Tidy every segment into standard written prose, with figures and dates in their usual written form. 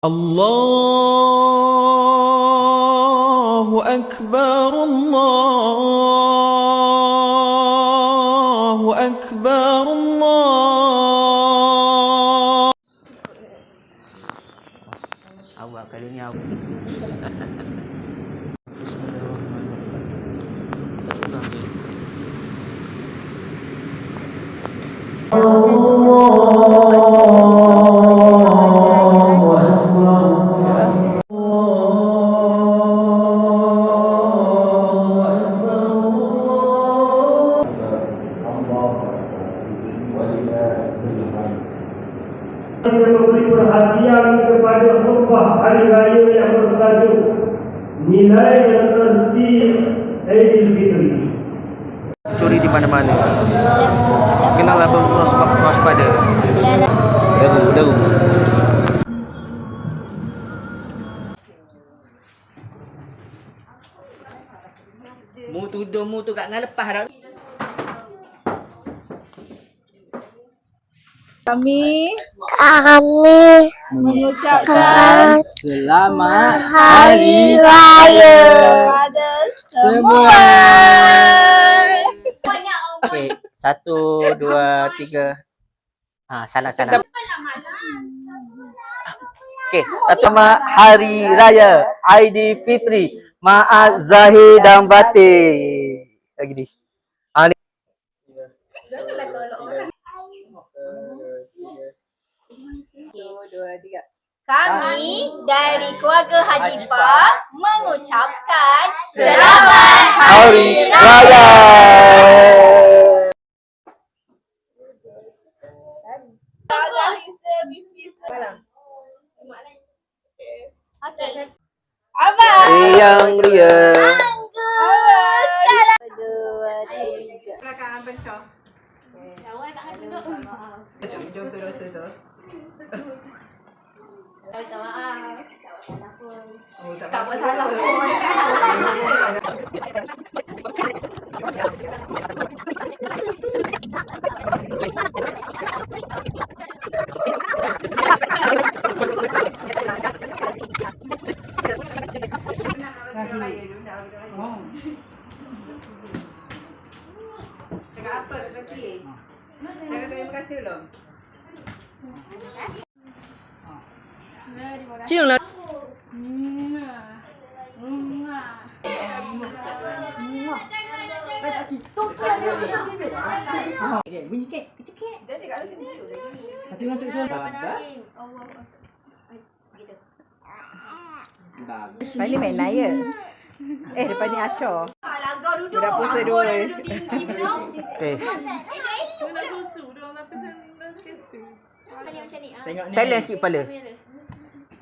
الله أكبر الله أكبر الله. Awak kali ni awak. Memberi perhatian kepada khutbah hari raya yang bertajuk nilai dan erti Aidilfitri. Curi di mana-mana. Kenalah berwaspada. Deru. Mu tudung mu tu kat dengan lepas dah. Kami mengucapkan selamat Hari Raya kepada semua. Okey, 1, 2, 3. Salah. Okey, selamat Hari Raya Aidilfitri. Maaf zahir dan batin. Lagi ni. Kami dari keluarga Haji Pa mengucapkan selamat Hari Raya. Abang. Yang ria. Silakan pencah. Awak tak nak duduk. Jom turun. Minta maaf. Tak masalah pun. Cakap apa lagi? Cakap terima kasih belum? Cium lah. Bunyi kek, kecil. Jadi kat sini dulu. Tapi masuk suara. Lepas ni main naya. Depan ni acor. Langgar duduk. Dah puasa dua. Duduk tinggi belum. Okey. Nak susu dia orang tapi macam ni. Tengok ni. Talent sikit kepala.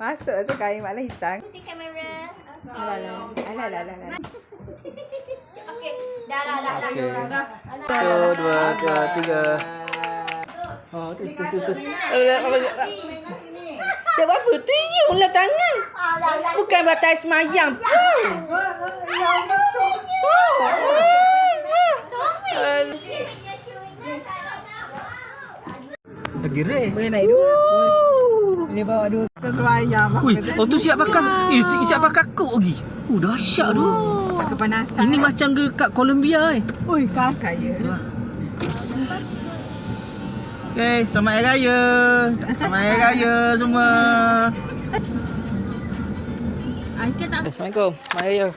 Masuk tu kain maklah hitam. Mesti kamera. Alah. Okey. Dah. Okey. 1, 2, 3. Oh, tu. Dia buat apa? Tiung lah tangan. Bukan batas semayang pun. Lagi rare. Boleh naik dua. Boleh bawa dua. Bukan semayang. Ui, tu siap pakai. Siap pakai kuk lagi. Dahsyat tu. Kepanasan. Ini macam ke kat Colombia Ui, kas saya. Okey, selamat Hari Raya. Selamat Hari Raya semua. Assalamualaikum. Selamat Hari Raya.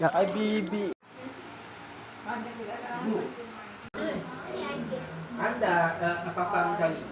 Ya, hai bibi. Anda apa-apa mencari?